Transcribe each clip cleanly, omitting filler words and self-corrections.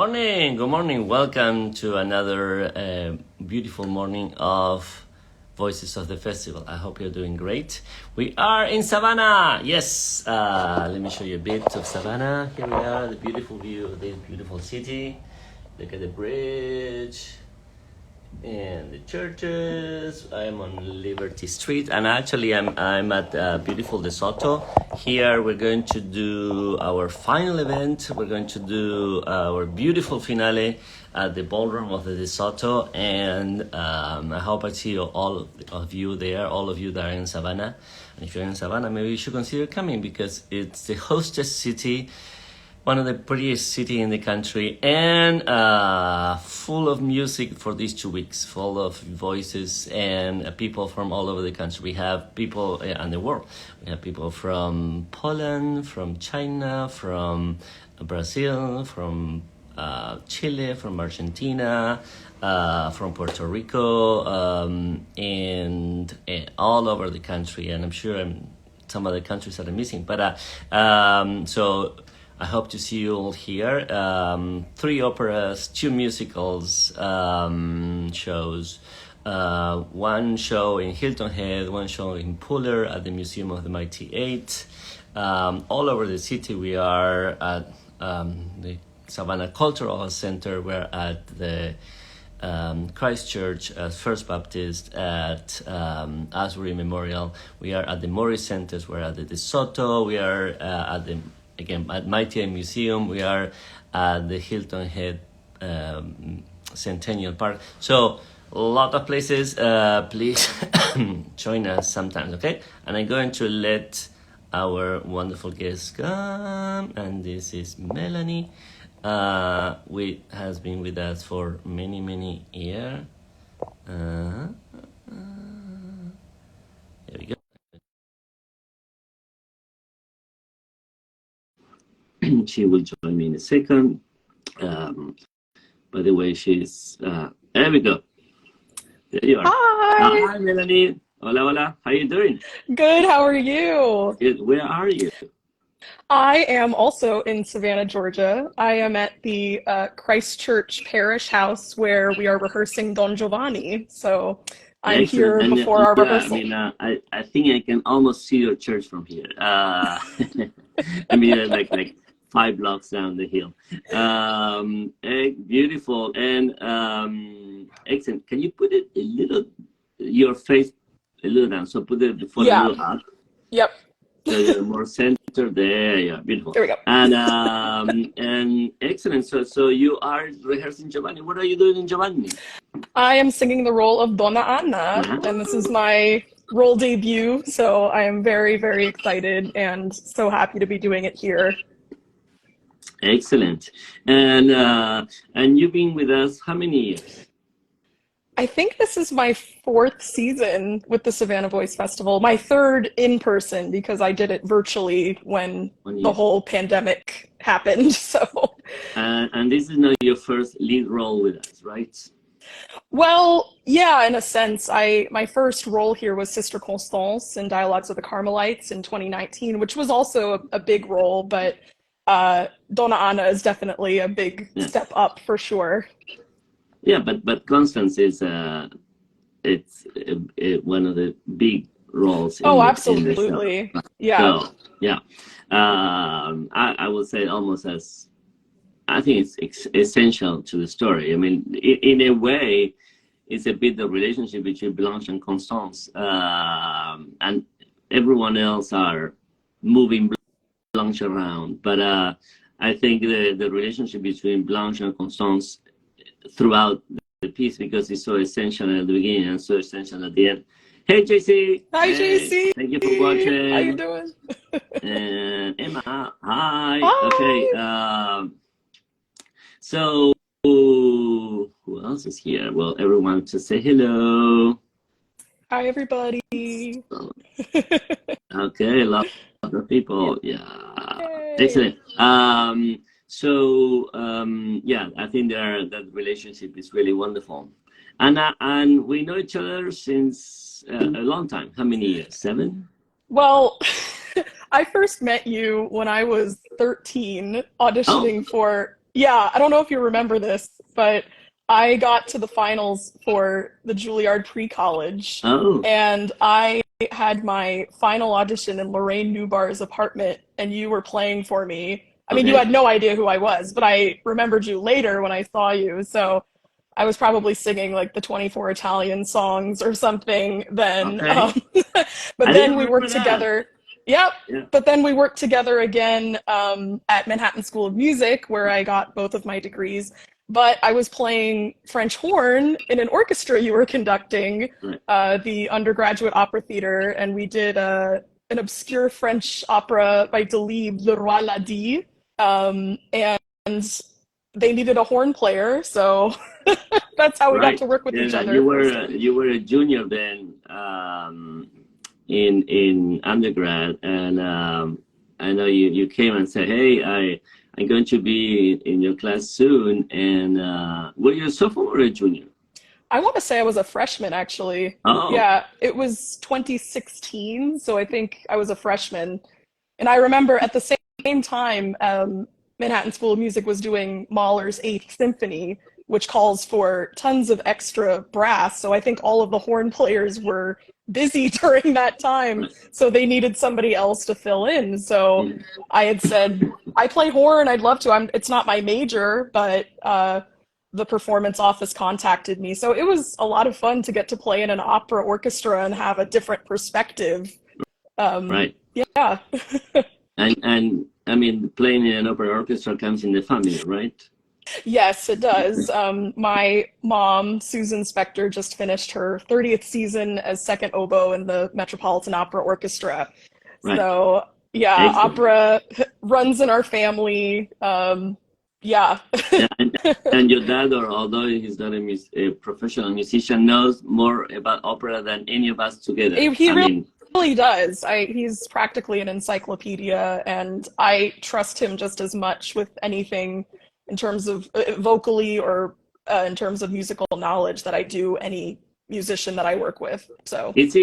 morning. Good morning. Welcome to another beautiful morning of Voices of the Festival. I hope you're doing great. We are in Savannah. Yes. Let me show you a bit of Savannah. Here we are, the beautiful view of this beautiful city. Look at the bridge and the churches. I'm on Liberty Street, and actually I'm at beautiful De Soto. Here we're going to do our final event. We're going to do our beautiful finale at the ballroom of the De Soto, and I hope I see all of you there, all of you that are in Savannah. And if you're in Savannah, maybe you should consider coming, because it's the hostess city, one of the prettiest city in the country, and full of music for these 2 weeks, full of voices and people from all over the country. We have people in the world. We have people from Poland, from China, from Brazil, from Chile, from Argentina, from Puerto Rico, and all over the country. And I'm sure some other countries that I'm missing. But so I hope to see you all here. 3 operas, 2 musicals shows, 1 show in Hilton Head, 1 show in Puller at the Museum of the Mighty Eight. All over the city, we are at the Savannah Cultural Center. We're at the Christ Church, First Baptist, at Asbury Memorial. We are at the Morris Centers. We're at the De Soto. We are at the at Mighty Eight Museum. We are at the Hilton Head Centennial Park. So a lot of places. Please join us sometimes, okay? And I'm going to let our wonderful guest come. And this is Melanie. Has been with us for many years. There we go. She will join me in a second. By the way, she's there we go. There you are. Hi. Hi, Melanie. Hola, hola. How you doing? Good. How are you? Good. Where are you? I am also in Savannah, Georgia. I am at the Christ Church Parish House where we are rehearsing Don Giovanni. So I'm Excellent. here before our rehearsal. I mean, I think I can almost see your church from here. I mean, like 5 blocks down the hill. Beautiful and excellent. Can you put it your face a little down? So put it before a little up. Yep. So you're more centered there. Yeah, beautiful. There we go. And excellent. So you are rehearsing Giovanni. What are you doing in Giovanni? I am singing the role of Donna Anna, and this is my role debut. So I am very excited and so happy to be doing it here. Excellent. And you've been with us how many years? I think this is my 4th season with the Savannah Voice Festival, my 3rd in person, because I did it virtually when the whole pandemic happened. So, and this is not your first lead role with us, right? Well, yeah, in a sense. My first role here was Sister Constance in Dialogues of the Carmelites in 2019, which was also a big role, but Donna Anna is definitely a big step up for sure. Yeah, but Constance is it's one of the big roles. Absolutely. In the show. Yeah. So, yeah, I would say almost as I think it's essential to the story. I mean, in a way, it's a bit the relationship between Blanche and Constance, and everyone else are moving Blanche around. But I think the relationship between Blanche and Constance throughout the piece, because it's so essential at the beginning and so essential at the end. Hey, JC. Hi, JC. Thank you for watching. How you doing? And Emma. Hi. Hi. Okay. So who else is here? Well, everyone to say hello. Hi, everybody. Okay, a lot of people. Yeah. Yay. Excellent. So I think that relationship is really wonderful, and we know each other since a long time. How many years? 7? Well, I first met you when I was 13, auditioning for Yeah, I don't know if you remember this, but I got to the finals for the Juilliard pre-college, Oh, and I had my final audition in Lorraine Newbar's apartment, and you were playing for me. I mean, you okay, had no idea who I was, but I remembered you later when I saw you. So I was probably singing like the 24 Italian songs or something then. okay. But I then didn't we remember worked that. together. Yep. Yeah. But then we worked together again at Manhattan School of Music, where I got both of my degrees. But I was playing French horn in an orchestra you were conducting, Right. the undergraduate opera theater, and we did an obscure French opera by Delibes, Le Roi l'a dit. And they needed a horn player, so that's how we got Right. to work with each Yeah, other first. you were a junior then in undergrad, and I know you came and said, "Hey, I'm going to be in your class soon." And were you a sophomore or a junior? I want to say I was a freshman, actually. Oh, Yeah, it was 2016, so I think I was a freshman. And I remember at the same time, Manhattan School of Music was doing Mahler's Eighth Symphony, which calls for tons of extra brass. So I think all of the horn players were busy during that time, right. so they needed somebody else to fill in. So Mm. I had said, I play horn, I'd love to. It's not my major, but the performance office contacted me. So it was a lot of fun to get to play in an opera orchestra and have a different perspective. Right. Yeah. And I mean, playing in an opera orchestra comes in the family, right? Yes, it does. My mom, Susan Spector, just finished her 30th season as second oboe in the Metropolitan Opera Orchestra. Right. So, yeah, Excellent. opera runs in our family. Yeah. Yeah, and your dad, or although he's not a professional musician, knows more about opera than any of us together. He I mean, really does. He's practically an encyclopedia, and I trust him just as much with anything in terms of vocally or in terms of musical knowledge that I do any musician that I work with. So did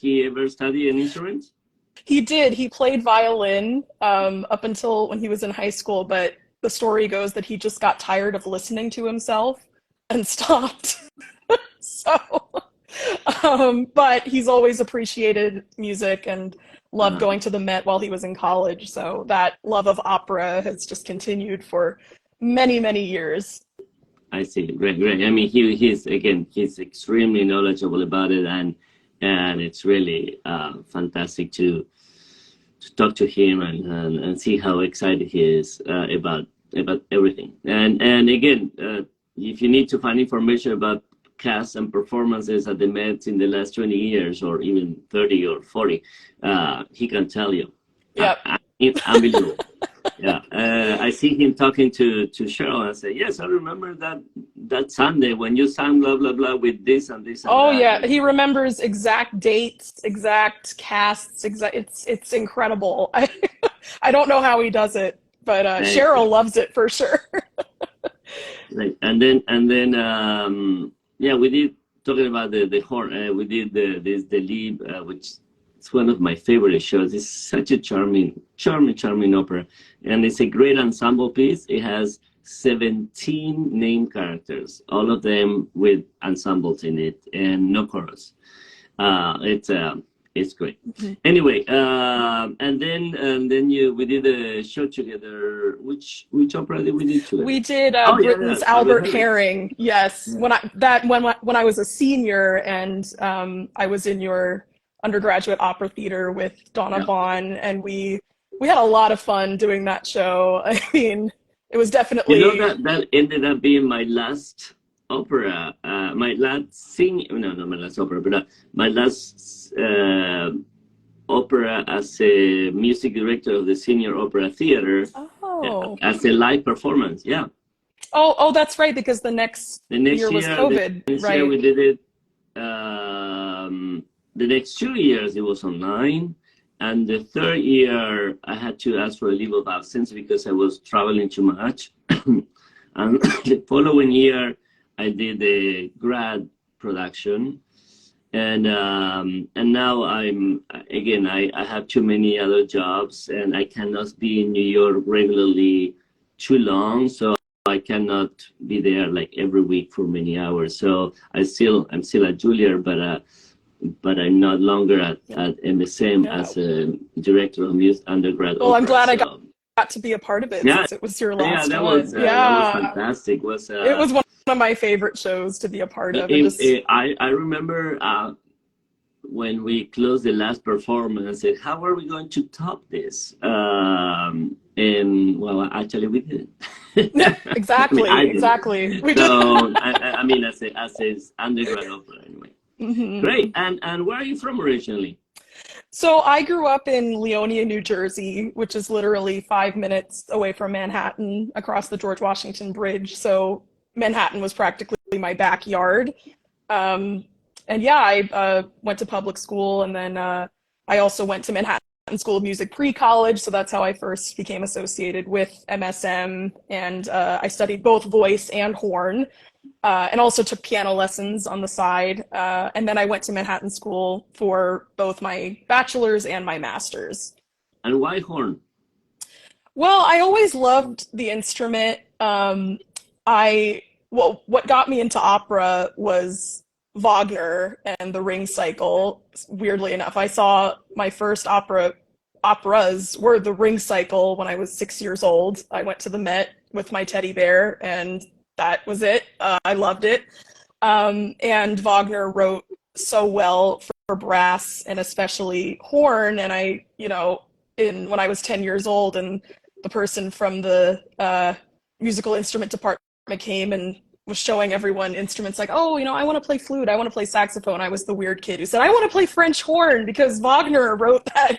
he ever study an instrument? he did. He played violin up until when he was in high school, but the story goes that he just got tired of listening to himself and stopped. So, but he's always appreciated music and loved Uh, going to the Met while he was in college. So that love of opera has just continued for many, many years. I see. Great, great. I mean, he's extremely knowledgeable about it, and it's really fantastic to talk to him and see how excited he is about everything. And again, if you need to find information about casts and performances at the Met in the last 20 years or even 30 or 40, he can tell you. Yep. It's unbelievable. Yeah, I see him talking to Cheryl and say, "Yes, I remember that Sunday when you sang blah blah blah with this and this and Oh that." yeah, he remembers exact dates, exact casts, exact. It's incredible. I don't know how he does it, but And, Cheryl loves it for sure. right. And then yeah, we did talking about the horn. We did the lead, which it's one of my favorite shows. It's such a charming opera, and it's a great ensemble piece. It has 17 named characters, all of them with ensembles in it, and no chorus. It's great. Anyway, and then we did a show together. Which opera did we do together? We did Oh yeah, yeah, Britain's Albert Albert Herring. Herring. Yes, Yeah, when I was a senior and I was in your undergraduate opera theater with Donna yeah. Vaughn, and we had a lot of fun doing that show. I mean, it was You know definitely. that ended up being my last opera, my last sing. No, not my last opera, but my last opera as a music director of the Senior Opera Theater Oh, as a live performance. Yeah, that's right, because the next year was the COVID, next year right? we did it. The next 2 years it was online, and the third year I had to ask for a leave of absence because I was traveling too much. And the following year I did a grad production, and now I have too many other jobs, and I cannot be in New York regularly too long, so I cannot be there like every week for many hours. So I'm still at Juilliard, but I'm not longer at MSM Yeah. as a director of music undergrad Well, I'm opera. glad I So got to be a part of it yeah, since it was your yeah, last one. that was Yeah. fantastic. It was one of my favorite shows to be a part of, and just I remember when we closed the last performance, I said, "How are we going to top this?" And well, actually, we didn't. I mean, I didn't. exactly. We did. So I mean, as a undergrad opera anyway. Great. Mhm. And where are you from originally? So I grew up in Leonia, New Jersey, which is literally 5 minutes away from Manhattan across the George Washington Bridge. So Manhattan was practically my backyard. Um, and yeah, I went to public school, and then I also went to Manhattan School of Music pre-college. So that's how I first became associated with MSM. And I studied both voice and horn, and also took piano lessons on the side. And then I went to Manhattan School for both my bachelor's and my master's. And why horn? Well, I always loved the instrument. I well, what got me into opera was Wagner and the Ring Cycle. Weirdly enough, I saw my first operas were the Ring Cycle when I was 6 years old. I went to the Met with my teddy bear, and that was it. I loved it. And Wagner wrote so well for brass and especially horn. And in when I was 10 years old, and the person from the musical instrument department came and was showing everyone instruments like, oh, I want to play flute, I want to play saxophone. I was the weird kid who said, I want to play French horn because Wagner wrote that.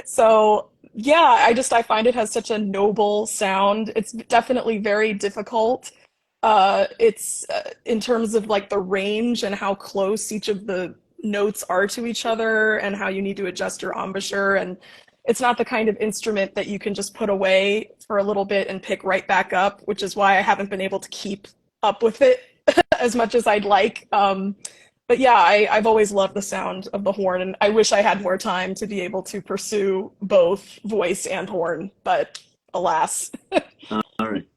So yeah, I find it has such a noble sound. It's definitely very difficult. It's in terms of like the range and how close each of the notes are to each other and how you need to adjust your embouchure. And it's not the kind of instrument that you can just put away for a little bit and pick right back up, which is why I haven't been able to keep up with it as much as I'd like. But yeah, I've always loved the sound of the horn, and I wish I had more time to be able to pursue both voice and horn, but alas. All right.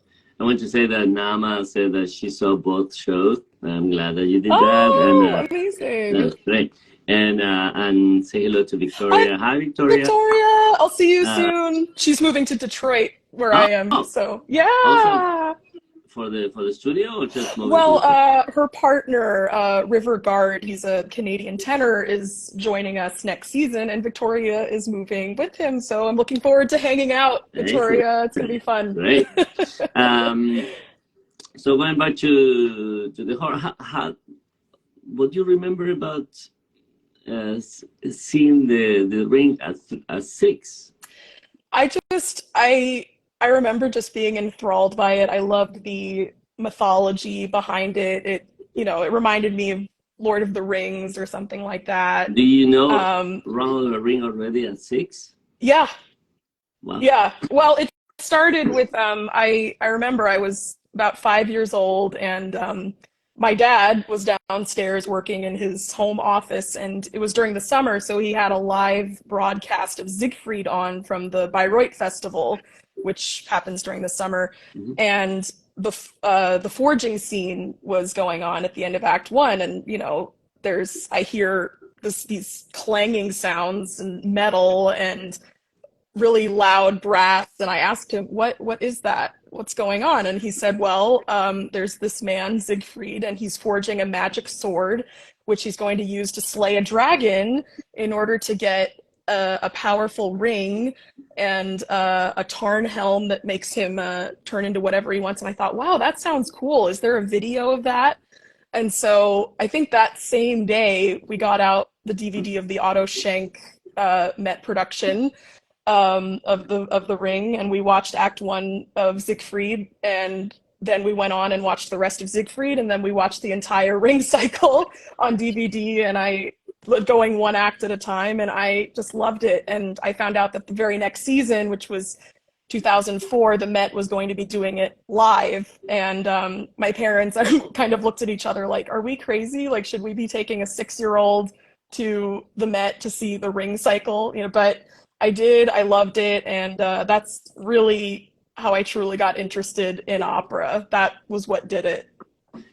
I want to say that Nama said that she saw both shows. I'm glad that you did that, and Oh, amazing. that's great. And say hello to Hi, Victoria. Hi, Victoria. Victoria. I'll see you Uh, soon. She's moving to Detroit, where I am. oh, So, also yeah. for the studio or just moving to Well, Detroit? her partner, River Guard, he's a Canadian tenor, is joining us next season, and Victoria is moving with him. So I'm looking forward to hanging out, Excellent. Victoria. It's going to be fun. Great. Um, so going back to the horror, what do you remember about seeing the ring at 6? I remember just being enthralled by it. I loved the mythology behind it. It reminded me of Lord of the Rings or something like that. Do you know Um, Ronald the Ring already at 6? yeah, Wow. yeah. Well, it started with I remember I was about 5 years old, and my dad was downstairs working in his home office, and it was during the summer, so he had a live broadcast of Siegfried on from the Bayreuth Festival, which happens during the summer. Mhm. And the forging scene was going on at the end of Act One, and I hear these clanging sounds and metal and really loud brass, and I asked him, what is that, what's going on? And he said, well, there's this man Siegfried, and he's forging a magic sword which he's going to use to slay a dragon in order to get a powerful ring and a tarn helm that makes him turn into whatever he wants. And I thought, wow, that sounds cool. Is there a video of that? And so I think that same day we got out the DVD of the Otto Schenk Met production of the Ring, and we watched Act One of Siegfried, and then we went on and watched the rest of Siegfried, and then we watched the entire Ring cycle on DVD, and I going one act at a time, and I just loved it. And I found out that the very next season, which was 2004, the Met was going to be doing it live, and my parents kind of looked at each other like, are we crazy? Like, should we be taking a 6-year-old to the Met to see the Ring cycle? But I did. I loved it, and that's really how I truly got interested in opera. That was what did it.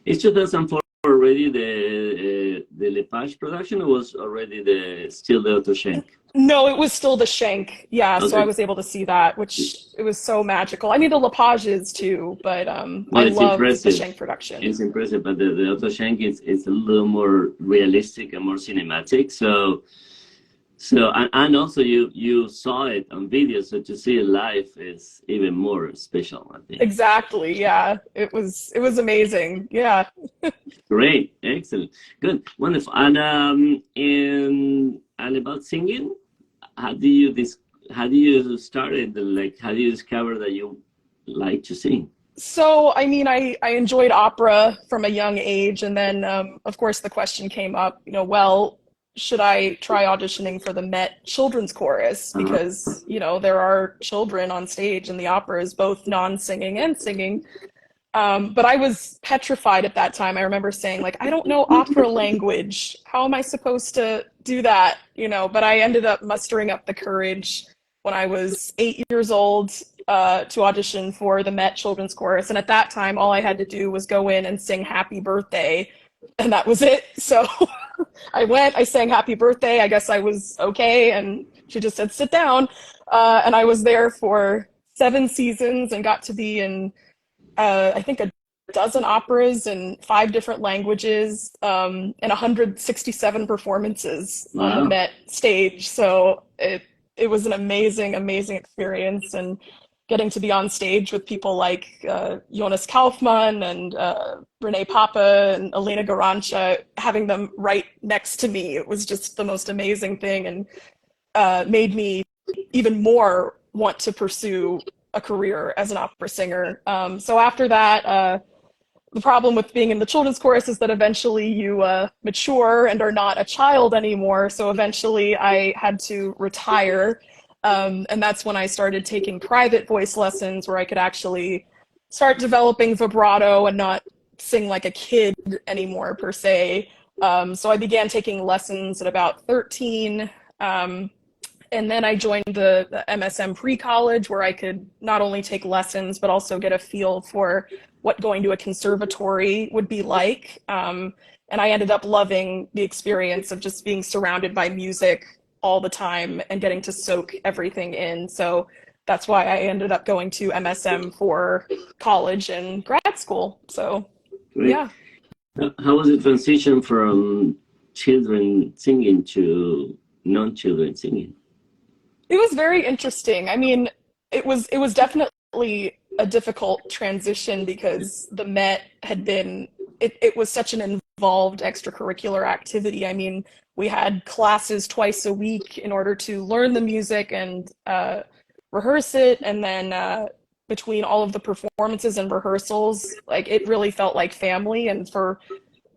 Is 2004 already the Lepage production, or was already the still the Otto Schenk? No, it was still the Schenk. Yeah, so I Okay. was able to see that, which it was so magical. I mean, the Lepages too, but I Well, it's loved the impressive. Schenk production. It's impressive, but the Otto Schenk is a little more realistic and more cinematic. So and also you saw it on video, so to see it live is even more special, I think. Exactly. Yeah, it was amazing. Yeah. Great, excellent, good, wonderful. And about singing, how do you this how do you started like how do you discover that you like to sing? So, I mean, I enjoyed opera from a young age, and then, of course, the question came up, well, should I try auditioning for the Met Children's Chorus? Uh-huh. Because, there are children on stage in the operas, both non-singing and singing. But I was petrified at that time. I remember saying, like, I don't know opera language. How am I supposed to do that? But I ended up mustering up the courage when I was 8 years old to audition for the Met Children's Chorus. And at that time, all I had to do was go in and sing Happy Birthday, and that was it. So I went, I sang Happy Birthday. I guess I was okay. And she just said, sit down. And I was there for 7 seasons and got to be in I think a dozen operas in 5 different languages, and 167 performances on the Wow. Met stage. So it was an amazing, amazing experience, and getting to be on stage with people like Jonas Kaufmann and Renee Papa and Elena Garancha, having them right next to me, it was just the most amazing thing, and made me even more want to pursue a career as an opera singer. So after that, the problem with being in the children's chorus is that eventually you mature and are not a child anymore. So eventually I had to retire. And that's when I started taking private voice lessons where I could actually start developing vibrato and not sing like a kid anymore, per se. So I began taking lessons at about 13. And then I joined the MSM pre-college, where I could not only take lessons, but also get a feel for what going to a conservatory would be like. And I ended up loving the experience of just being surrounded by music all the time and getting to soak everything in. So that's why I ended up going to MSM for college and grad school. So, Great. yeah. How was the transition from children singing to non-children singing? It was very interesting. I mean, it was definitely a difficult transition because the Met had been it was such an involved extracurricular activity. I mean, we had classes twice a week in order to learn the music and rehearse it, and then between all of the performances and rehearsals, like it really felt like family. And for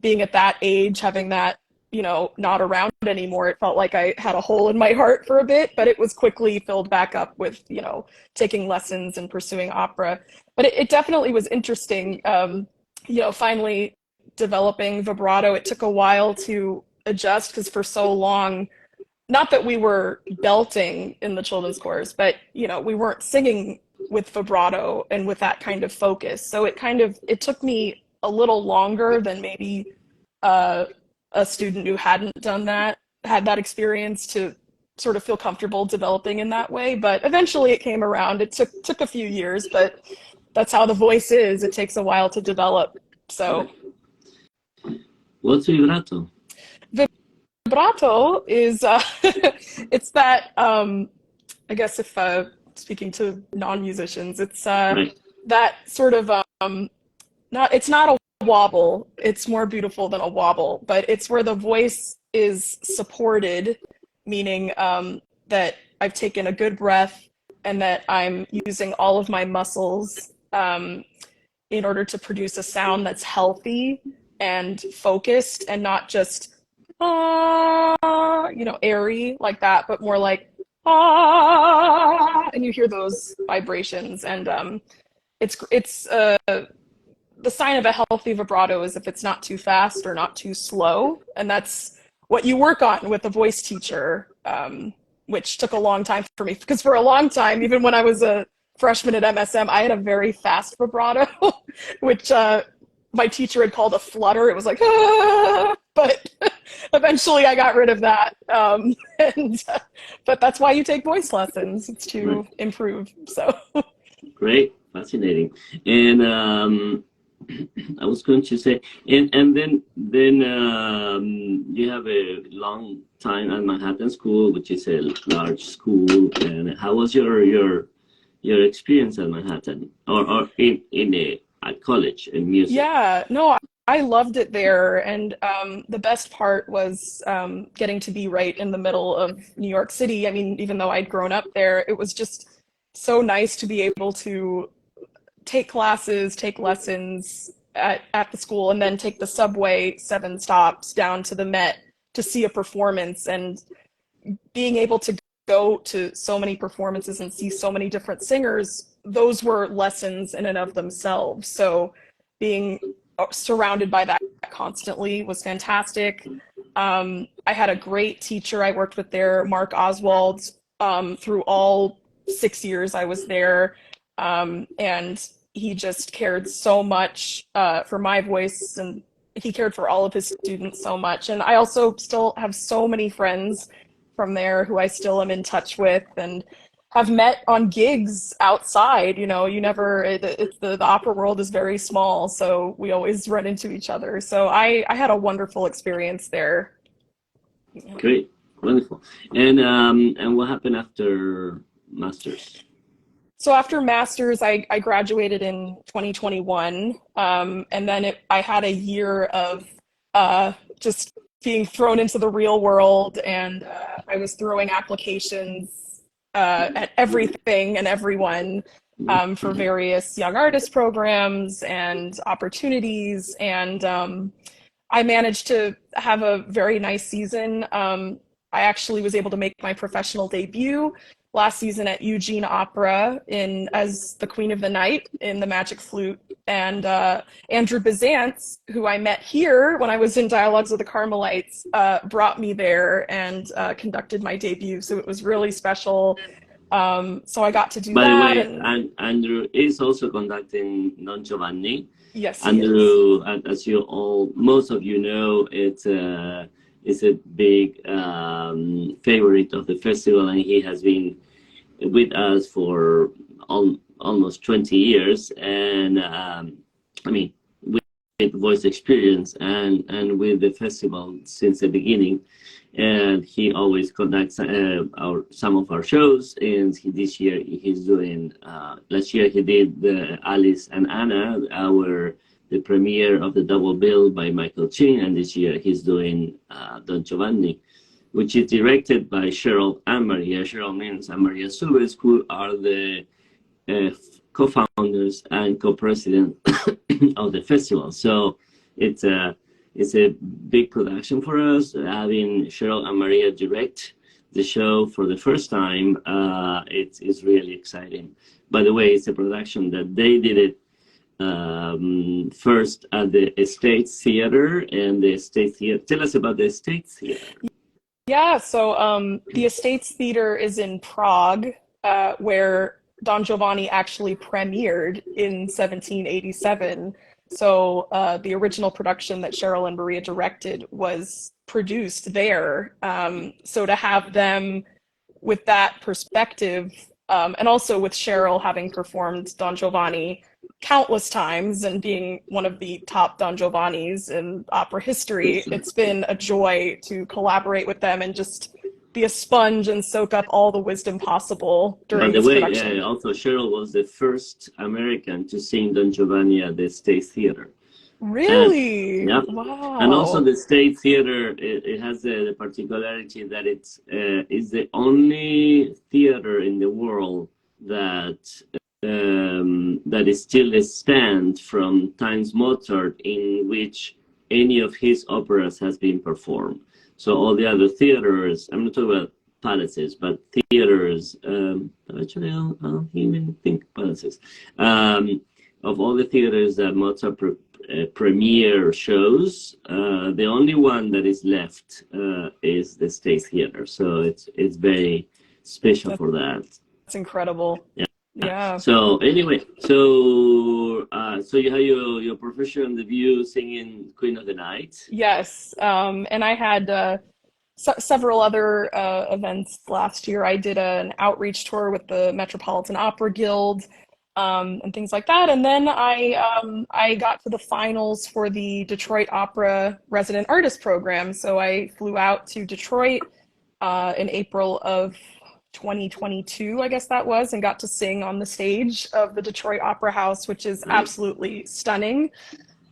being at that age, having that, not around anymore, it felt like I had a hole in my heart for a bit, but it was quickly filled back up with, taking lessons and pursuing opera. But it definitely was interesting, finally developing vibrato. It took a while to adjust because for so long, not that we were belting in the children's chorus, but, we weren't singing with vibrato and with that kind of focus. So it took me a little longer than maybe uh, a student who hadn't had that experience to sort of feel comfortable developing in that way. But eventually it came around. It took a few years, but that's how the voice is. It takes a while to develop. So What's vibrato? vibrato is it's that I guess if speaking to non-musicians, it's Right. that sort of it's not a wobble. It's more beautiful than a wobble, but it's where the voice is supported, meaning that I've taken a good breath and that I'm using all of my muscles in order to produce a sound that's healthy and focused and not just airy like that, but more like and you hear those vibrations, and it's the sign of a healthy vibrato is if it's not too fast or not too slow, and that's what you work on with a voice teacher. which took a long time for me because for a long time, even when I was a freshman at MSM, I had a very fast vibrato, which my teacher had called a flutter. It was like, ah! But eventually I got rid of that. And but that's why you take voice lessons. It's Right. to improve. So Great, fascinating. And I was going to say, and then you have a long time at Manhattan School, which is a large school. And how was your experience at Manhattan, or in a at college in music? yeah, no, I loved it there. And the best part was getting to be right in the middle of New York City. I mean, even though I'd grown up there, it was just so nice to be able to take classes, take lessons at the school, and then take the subway 7 stops down to the Met to see a performance. And being able to go to so many performances and see so many different singers, those were lessons in and of themselves. So being surrounded by that constantly was fantastic. I had a great teacher I worked with there, Mark Oswald, through all 6 years I was there. And he just cared so much for my voice, and he cared for all of his students so much. And I also still have so many friends from there who I still am in touch with and have met on gigs outside. You know, you never, it's the opera world is very small, so we always run into each other. So I had a wonderful experience there. Yeah. Great, wonderful. And what happened after masters? So after masters, I graduated in 2021, and then I had a year of just being thrown into the real world, and I was throwing applications at everything and everyone for various young artist programs and opportunities, and I managed to have a very nice season. I actually was able to make my professional debut last season at Eugene Opera in as the Queen of the Night in the Magic Flute. And Andrew Bizantz, who I met here when I was in Dialogues with the Carmelites, brought me there and conducted my debut. So it was really special. So I got to do By the that. way, And and Andrew is also conducting Don Giovanni. yes, he is. Andrew, as you all, most of you know, it's a big favorite of the festival, and he has been with us for almost 20 years. And I mean, with voice experience and with the festival since the beginning. And he always conducts some of our shows. And this year he's doing. Last year he did the Alice and Anna, the premiere of the double bill by Michael Chin, and this year he's doing Don Giovanni, which is directed by Cheryl and Maria. Cheryl means and Maria Subes, who are the co-founders and co-president of the festival. So it's a big production for us. Having Cheryl and Maria direct the show for the first time, it's really exciting. By the way, it's a production that they did it first at the Estate Theater, and the Estate Theater. Tell us about the Estate Theater. Yeah, so the Estates Theater is in Prague, where Don Giovanni actually premiered in 1787. So the original production that Cheryl and Maria directed was produced there. So to have them with that perspective, and also with Cheryl having performed Don Giovanni countless times and being one of the top Don Giovannis in opera history, it's been a joy to collaborate with them and just be a sponge and soak up all the wisdom possible By during the this way, production. also Cheryl was the first American to sing Don Giovanni at the State Theater. And Really? yeah, and also Wow. the State Theater, it has the particularity that it's is the only theater in the world that is still a stand from times Mozart in which any of his operas has been performed. So all the other theaters, I'm not talking about palaces, but theaters, actually I don't even think palaces, of all the theaters that Mozart premiere shows, the only one that is left is the State Theater. So it's very special That's for that. incredible. Yeah. Yeah. So anyway, so you have your professional debut singing Queen of the Night. Yes. And I had several other events last year. I did an outreach tour with the Metropolitan Opera Guild, and things like that. And then I got to the finals for the Detroit Opera Resident Artist Program. So I flew out to Detroit in April of 2022, I guess that was, and got to sing on the stage of the Detroit Opera House, which is Nice. absolutely stunning.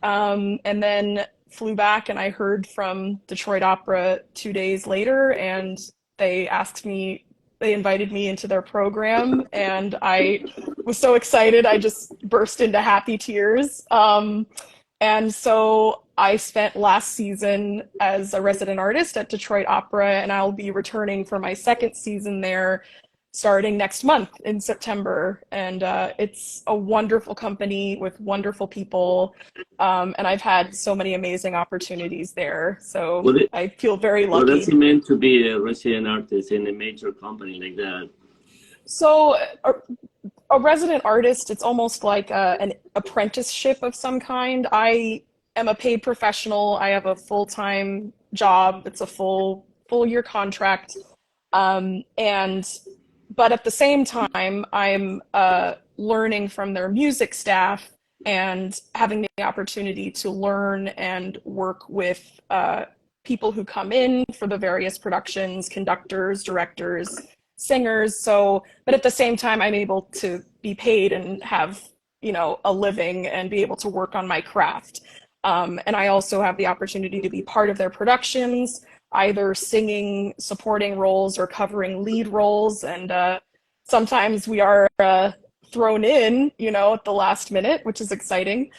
And then flew back and I heard from Detroit Opera 2 days later, and they asked me, they invited me into their program, and I was so excited. I just burst into happy tears. And so I spent last season as a resident artist at Detroit Opera, and I'll be returning for my second season there starting next month in September. And it's a wonderful company with wonderful people. And I've had so many amazing opportunities there. So What it, I feel very what does lucky. it mean to be a resident artist in a major company like that? So a resident artist, it's almost like an apprenticeship of some kind. I am a paid professional. I have a full-time job. It's a full year contract. And but at the same time, I'm learning from their music staff and having the opportunity to learn and work with people who come in for the various productions, conductors, directors, singers. So, but at the same time, I'm able to be paid and have, a living and be able to work on my craft. And I also have the opportunity to be part of their productions, either singing supporting roles or covering lead roles. And sometimes we are thrown in, at the last minute, which is exciting.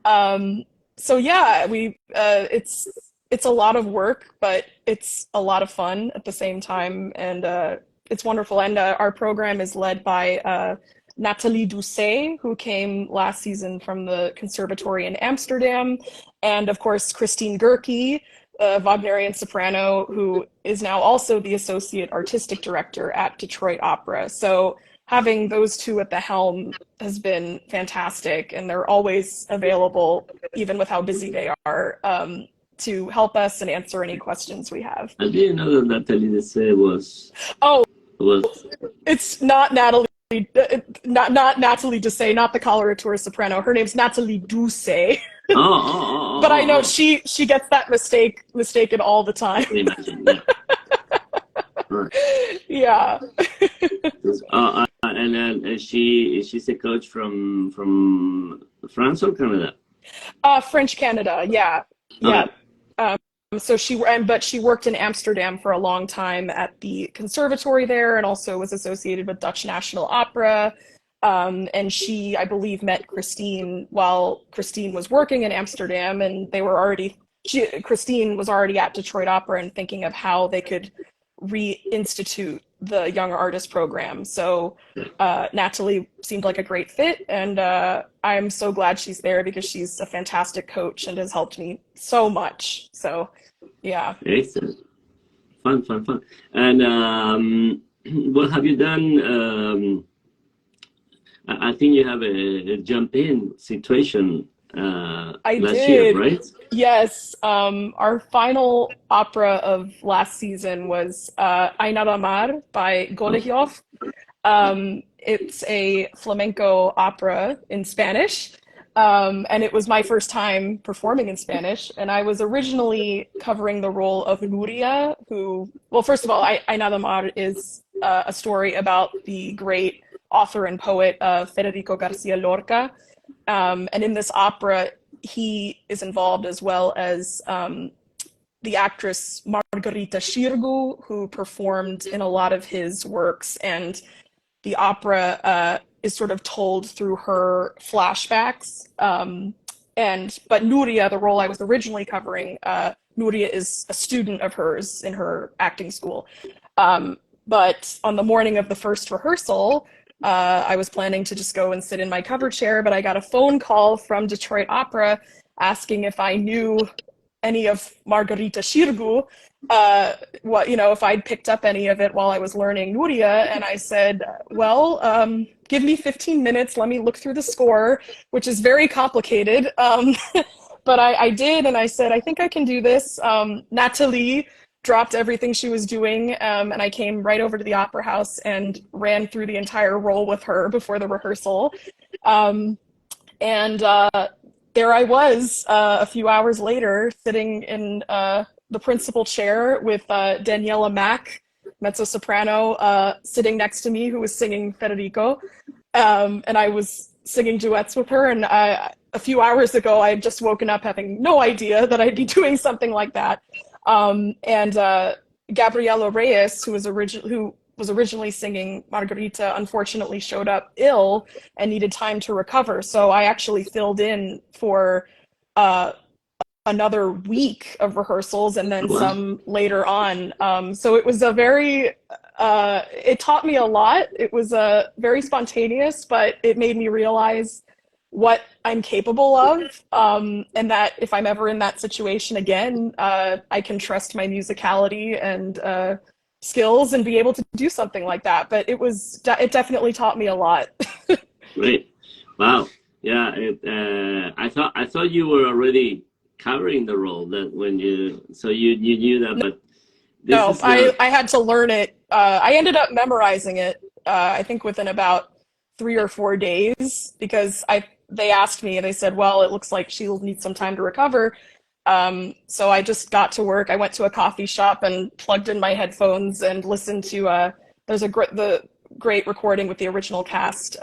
So yeah, it's a lot of work, but it's a lot of fun at the same time, and it's wonderful. And our program is led by Nathalie Doucet, who came last season from the Conservatory in Amsterdam, and of course Christine Gerke, Wagnerian soprano, who is now also the associate artistic director at Detroit Opera. So having those two at the helm has been fantastic, and they're always available, even with how busy they are, to help us and answer any questions we have. I didn't know that Natalie Dessay Oh, was. it's not not Natalie Dessay, not the coloratura soprano. Her name's Nathalie Doucet. Oh, oh, oh, But I oh, know oh. she gets that mistaken all the I time. can imagine. Yeah. Right. Yeah. And then she's a coach from France or Canada? French Canada. Yeah. Yeah. Okay. So but she worked in Amsterdam for a long time at the conservatory there, and also was associated with Dutch National Opera. And she, I believe, met Christine while Christine was working in Amsterdam, and Christine was already at Detroit Opera and thinking of how they could reinstitute the young artist program. So Natalie seemed like a great fit, and I'm so glad she's there because she's a fantastic coach and has helped me so much. So yeah. Excellent. Fun. And what have you done? I think you have a jump in situation I last year, did. right? Yes. Our final opera of last season was Ainada Mar by Oh, Godejof. It's a flamenco opera in Spanish. And it was my first time performing in Spanish. And I was originally covering the role of Nuria, who, well, first of all, Ainada Mar is a story about the great author and poet Federico Garcia Lorca. And in this opera, he is involved, as well as the actress Margarita Xirgu, who performed in a lot of his works. And the opera is sort of told through her flashbacks. But Nuria, the role I was originally covering, Nuria is a student of hers in her acting school. But on the morning of the first rehearsal, I was planning to just go and sit in my cover chair, but I got a phone call from Detroit Opera asking if I knew any of Margarita Shirgu, what, if I'd picked up any of it while I was learning Nuria, and I said, well, give me 15 minutes, let me look through the score, which is very complicated. But I did, and I said, I think I can do this. Natalie dropped everything she was doing, and I came right over to the opera house and ran through the entire role with her before the rehearsal. And there I was a few hours later, sitting in the principal chair with Daniela Mack, mezzo-soprano, sitting next to me, who was singing Federico. And I was singing duets with her. And a few hours ago, I had just woken up having no idea that I'd be doing something like that. And Gabriela Reyes, who was originally singing Margarita, unfortunately showed up ill and needed time to recover. So I actually filled in for another week of rehearsals and then some later on. So it was it taught me a lot. It was very spontaneous, but it made me realize what I'm capable of, and that if I'm ever in that situation again, I can trust my musicality and skills and be able to do something like that. But it definitely taught me a lot. Great. Wow. Yeah. I thought you were already covering the role that when you knew that, but no, I had to learn it. I ended up memorizing it, I think within about 3 or 4 days, because they asked me and they said, well, it looks like she'll need some time to recover. So I just got to work. I went to a coffee shop and plugged in my headphones and listened to there's the great recording with the original cast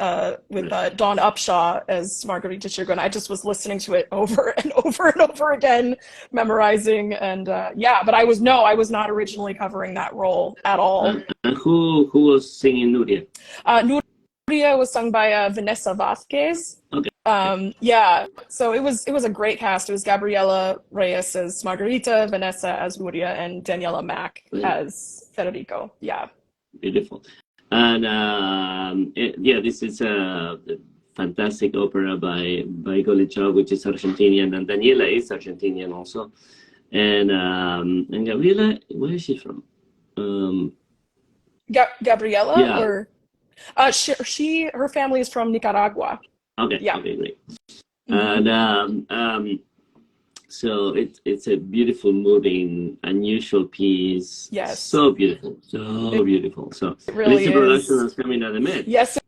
with Dawn Upshaw as Margarita Shirgun. I just was listening to it over and over and over again, memorizing, and but I was not originally covering that role at all. And who was singing Nuria? Nuria was sung by Vanessa Vasquez. Okay. So it was a great cast. It was Gabriela Reyes as Margarita, Vanessa as Nuria, and Daniela Mack as Federico. Yeah. Beautiful. And this is a fantastic opera by Golichov, which is Argentinian, and Daniela is Argentinian also. And Gabriela, where is she from? Gabriela, yeah. Or her family is from Nicaragua. Okay. Yeah. Okay, great. And so it's a beautiful, moving, unusual piece. Yes. So beautiful. So beautiful. So it really is. Production that's coming out of the Met. Yes,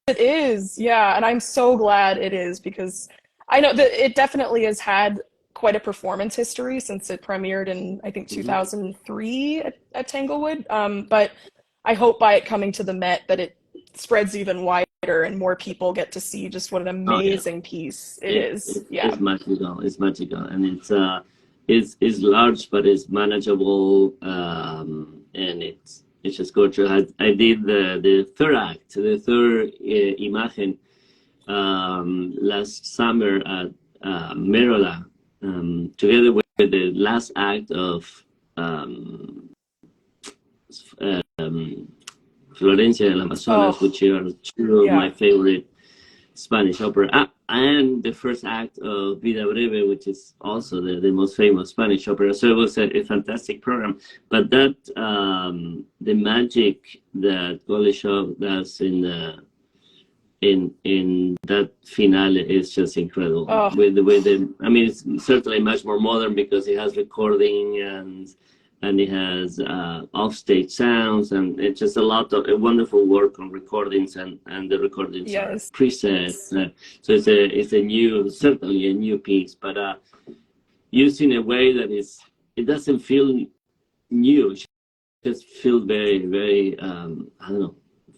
it is. Yeah, and I'm so glad it is, because I know that it definitely has had quite a performance history since it premiered in, I think, 2003 at Tanglewood. But I hope by it coming to the Met that it spreads even wider and more people get to see just what an amazing piece it is. It's magical. It's magical, and it's large, but it's manageable, and it's just gorgeous. I did the third act, the third Imagen, last summer at Merola, together with the last act of Florencia del Amazonas, which are two of my favorite Spanish opera, and the first act of Vida Breve, which is also the most famous Spanish opera. So it was a fantastic program. But that the magic that Goleshov does in that finale is just incredible. With the I mean, it's certainly much more modern because it has recording and it has offstage sounds, and it's just a wonderful work on recordings, and the recordings are presets. So it's certainly a new piece, but used in a way that it doesn't feel new. It just feels very, very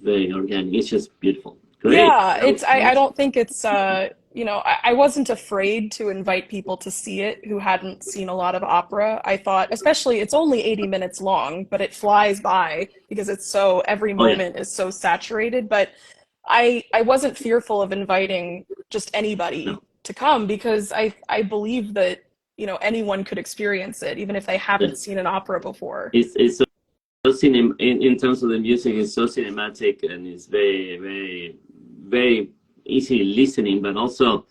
very organic. It's just beautiful. Great. Yeah, I don't think it's I wasn't afraid to invite people to see it who hadn't seen a lot of opera. I thought, especially, it's only 80 minutes long, but it flies by because every moment is so saturated. But I wasn't fearful of inviting just anybody to come, because I believe that, anyone could experience it, even if they haven't seen an opera before. It's so in terms of the music, it's so cinematic, and it's very, very, very easy listening, but also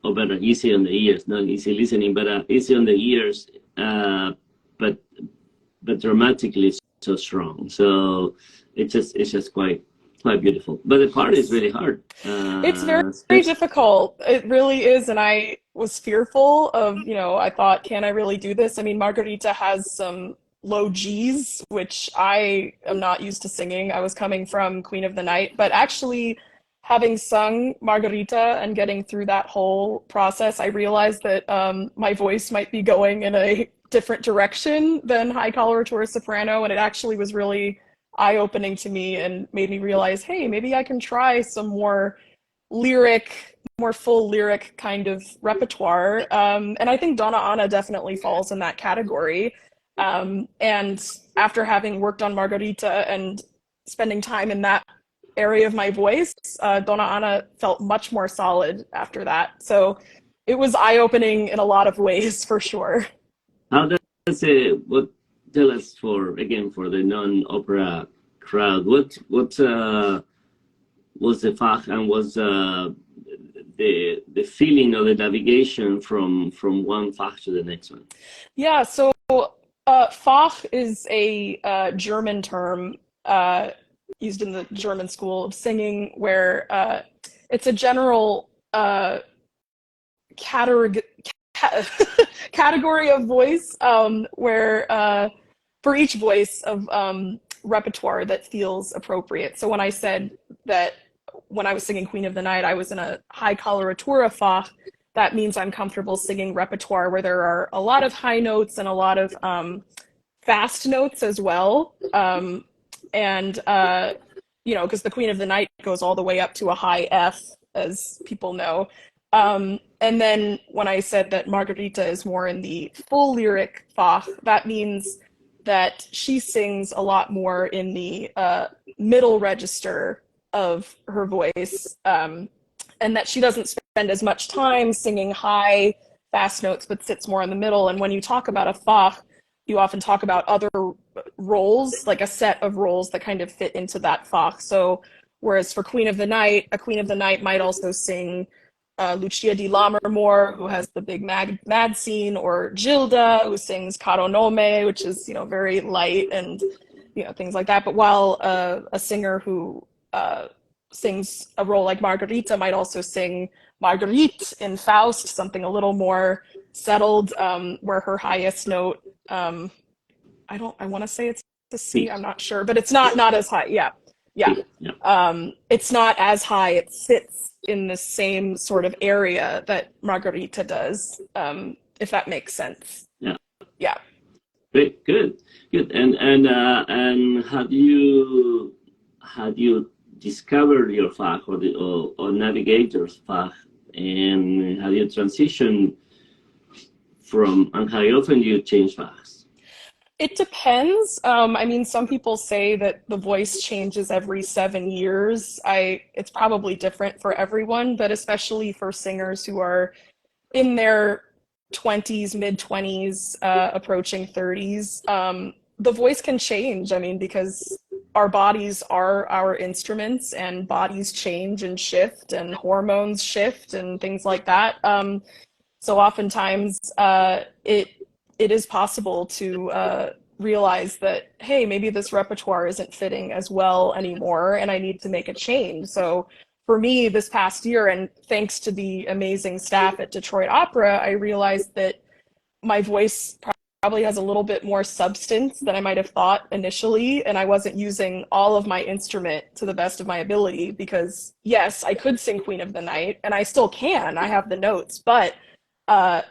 or better, easy on the ears, not easy listening, but easy on the ears, uh, but dramatically so strong. So it's just quite beautiful. But the part is Thanks. really hard. It's very, very Especially, difficult. It really is. And I was fearful of, I thought, can I really do this? I mean, Margarita has some low G's, which I am not used to singing. I was coming from Queen of the Night, but actually having sung Margarita and getting through that whole process, I realized that my voice might be going in a different direction than high coloratura soprano, and it actually was really eye-opening to me and made me realize, hey, maybe I can try some more full lyric kind of repertoire. And I think Donna Anna definitely falls in that category. And after having worked on Margarita and spending time in that area of my voice, Donna Anna felt much more solid after that. So it was eye-opening in a lot of ways, for sure. how does it? What tell us for again for the non-opera crowd? What was the Fach and was the feeling of the navigation from one Fach to the next one? Yeah, so Fach is a German term used in the German school of singing, where it's a general category category of voice, where for each voice of repertoire that feels appropriate. So when I said that when I was singing Queen of the Night, I was in a high coloratura Fach, that means I'm comfortable singing repertoire where there are a lot of high notes and a lot of fast notes as well. And because the Queen of the Night goes all the way up to a high F, as people know. And then when I said that Margarita is more in the full lyric Fach, that means that she sings a lot more in the middle register of her voice, and that she doesn't spend as much time singing high, fast notes, but sits more in the middle. And when you talk about a Fach, you often talk about other roles, like a set of roles that kind of fit into that Fach. So whereas for Queen of the Night, a Queen of the Night might also sing Lucia di Lammermoor, who has the big mad scene, or Gilda, who sings Caro Nome, which is, very light and, things like that. But while a singer who sings a role like Margarita might also sing Marguerite in Faust, something a little more settled, where her highest note, I want to say it's a C, C. I'm not sure, but it's not as high. Yeah. Yeah. C. Yeah. It's not as high. It sits in the same sort of area that Margarita does, if that makes sense. Yeah. Yeah. Great. Good. Good. And how do you discover your Fach or navigate your Fach, and how do you transition from, and how often do you change Fachs? It depends. I mean, some people say that the voice changes every 7 years. It's probably different for everyone, but especially for singers who are in their 20s, mid 20s, approaching 30s, the voice can change. I mean, because our bodies are our instruments, and bodies change and shift, and hormones shift, and things like that. So oftentimes, it is possible to realize that, hey, maybe this repertoire isn't fitting as well anymore, and I need to make a change. So for me, this past year, and thanks to the amazing staff at Detroit Opera, I realized that my voice probably has a little bit more substance than I might have thought initially, and I wasn't using all of my instrument to the best of my ability, because yes, I could sing Queen of the Night, and I still can. I have the notes, but uh,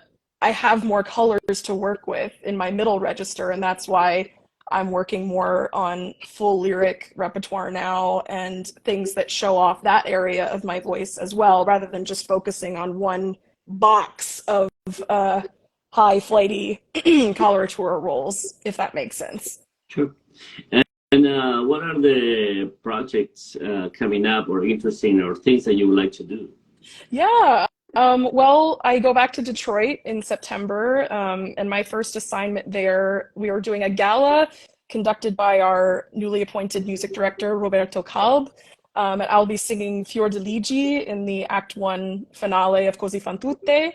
I have more colors to work with in my middle register, and that's why I'm working more on full lyric repertoire now, and things that show off that area of my voice as well, rather than just focusing on one box of high flighty coloratura roles, if that makes sense. Sure. And what are the projects coming up, or interesting, or things that you would like to do? Yeah. Well, I go back to Detroit in September, and my first assignment there, we were doing a gala conducted by our newly appointed music director, Roberto Kalb. And I'll be singing Fior di Ligi in the Act One finale of Così fan tutte.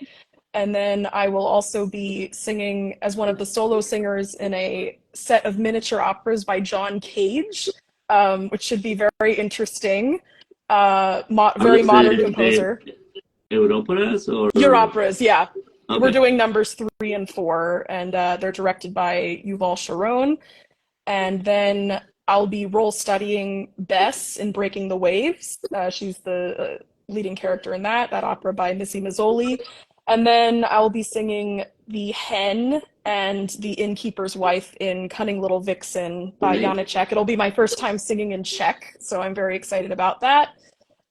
And then I will also be singing as one of the solo singers in a set of miniature operas by John Cage, which should be very interesting. Are Very those modern composer. Europeras or Your operas, yeah. We're okay? doing numbers 3 and 4, and they're directed by Yuval Sharon. And then I'll be role studying Bess in Breaking the Waves. She's the leading character in that opera by Missy Mazzoli. And then I'll be singing the hen and the innkeeper's wife in Cunning Little Vixen by Great. Janicek. It'll be my first time singing in Czech, so I'm very excited about that.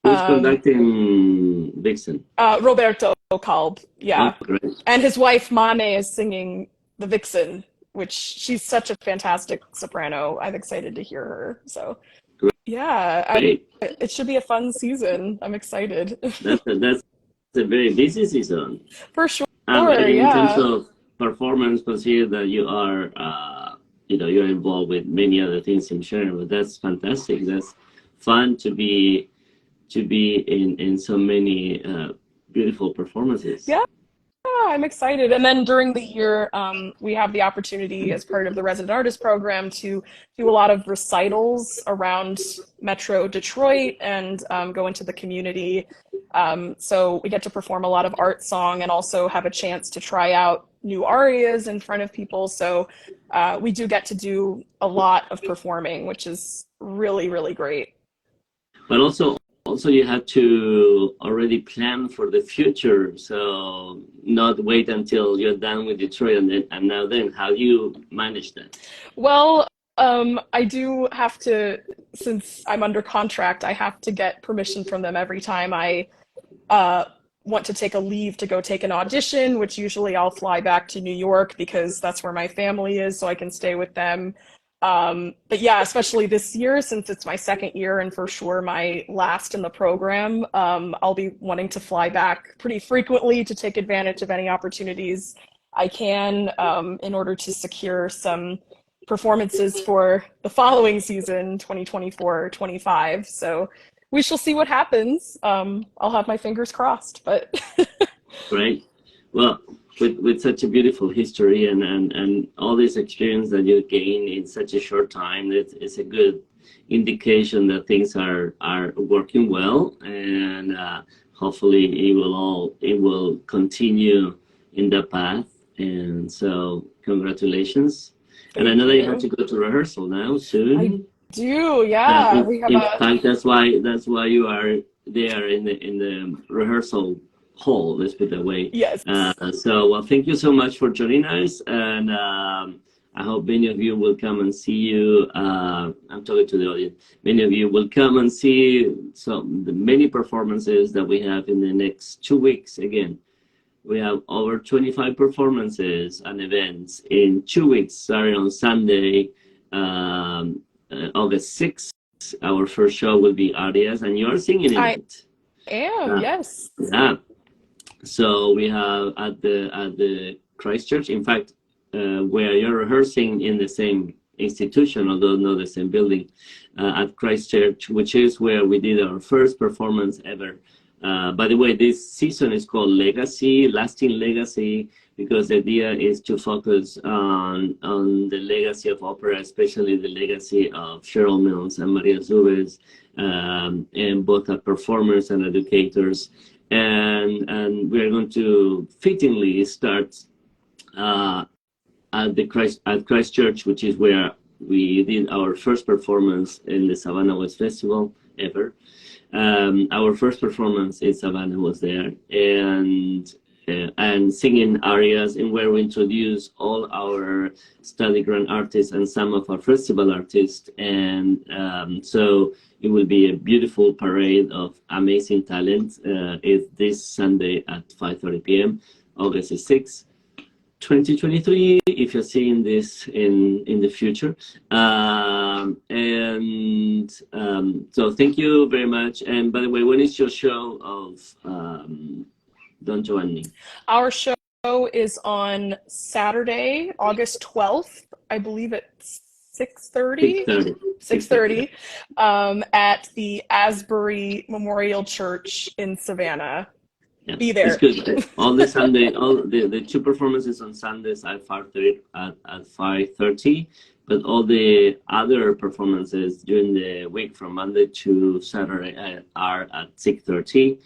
Who's Um, conducting Vixen? Roberto Kalb, Oh, yeah. great, And his wife Mane is singing the Vixen, which she's such a fantastic soprano. I'm excited to hear her. So yeah, great. it should be a fun season. I'm excited. That's a very busy season. For sure, In terms yeah. of performance, consider that you are, you're involved with many other things in sharing, but that's fantastic. That's fun to be in so many beautiful performances. Yeah, I'm excited. And then during the year, we have the opportunity as part of the resident artist program to do a lot of recitals around Metro Detroit and go into the community. So we get to perform a lot of art song and also have a chance to try out new arias in front of people. So we do get to do a lot of performing, which is really, really great. But also you have to already plan for the future, so not wait until you're done with Detroit and now then how do you manage that? Well, I do have to, since I'm under contract, I have to get permission from them every time I uh, want to take a leave to go take an audition, which usually I'll fly back to New York because that's where my family is, so I can stay with them. But yeah, especially this year, since it's my second year and for sure my last in the program, I'll be wanting to fly back pretty frequently to take advantage of any opportunities I can in order to secure some performances for the following season, 2024-25. So we shall see what happens. I'll have my fingers crossed, but Right. Well, with such a beautiful history and all this experience that you gain in such a short time, it's a good indication that things are working well, and hopefully it will continue in the path. And so, congratulations. And I thank know that you have you. to go to rehearsal now I soon. do, yeah. We have In a fact, that's why you are there in the rehearsal hall. Let's put it that way. yes. So, well, thank you so much for joining us, and I hope many of you will come and see you. I'm talking to the audience. Many of you will come and see the many performances that we have in the next 2 weeks. Again, we have over 25 performances and events in 2 weeks, starting on Sunday, August 6th. Our first show will be Arias, and you're singing in I it. am, Uh, yes. yeah. So we have at the Christchurch, in fact, where you're rehearsing in the same institution, although not the same building, at Christchurch, which is where we did our first performance ever. By the way, this season is called Legacy, Lasting Legacy, because the idea is to focus on the legacy of opera, especially the legacy of Cheryl Mills and Maria Zubes, and both are performers and educators. And we're going to fittingly start at Christchurch, which is where we did our first performance in the Savannah West Festival ever. Our first performance in Savannah was there, and singing arias, and where we introduce all our study grant artists and some of our festival artists, and so it will be a beautiful parade of amazing talent. It's this Sunday at 5:30 p.m., August 6th. 2023, if you're seeing this in the future. So thank you very much. And by the way, when is your show of Don Giovanni? Our show is on Saturday, August 12th. I believe it's 6:30, 6:30. 6:30, at the Asbury Memorial Church in Savannah. Yeah, Be it's there. good. All the Sunday, all the two performances on Sundays at 5:30 at 5:30, but all the other performances during the week from Monday to Saturday are at 6:30,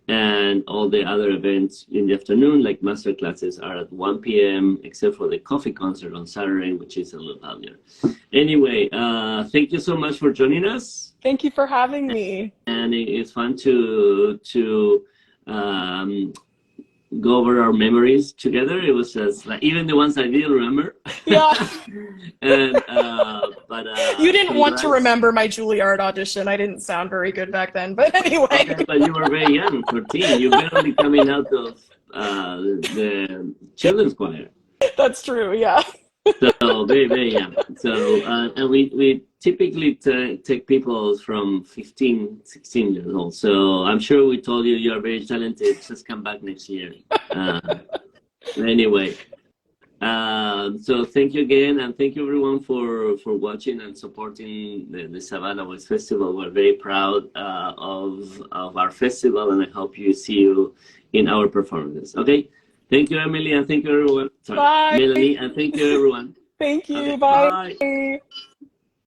and all the other events in the afternoon, like master classes, are at 1 p.m. except for the coffee concert on Saturday, which is a little earlier. Anyway, thank you so much for joining us, Thank you for having me. and it's fun to go over our memories together. It was just like even the ones I didn't remember. Yeah. And You didn't want to congrats. remember my Juilliard audition. I didn't sound very good back then, but anyway. Okay, but you were very young, 14. You're barely coming out of the children's choir. That's true, yeah. So very, very young. So and we typically take people from 15, 16 years old. So I'm sure we told you you are very talented. Just come back next year. Anyway, so thank you again, and thank you everyone for watching and supporting the Savannah Voice Festival. We're very proud of our festival, and I hope you see you in our performances. Okay. Thank you, Emily, and thank you, everyone. Sorry, Bye. Melanie, and thank you, everyone. Thank you. Okay, Bye. bye.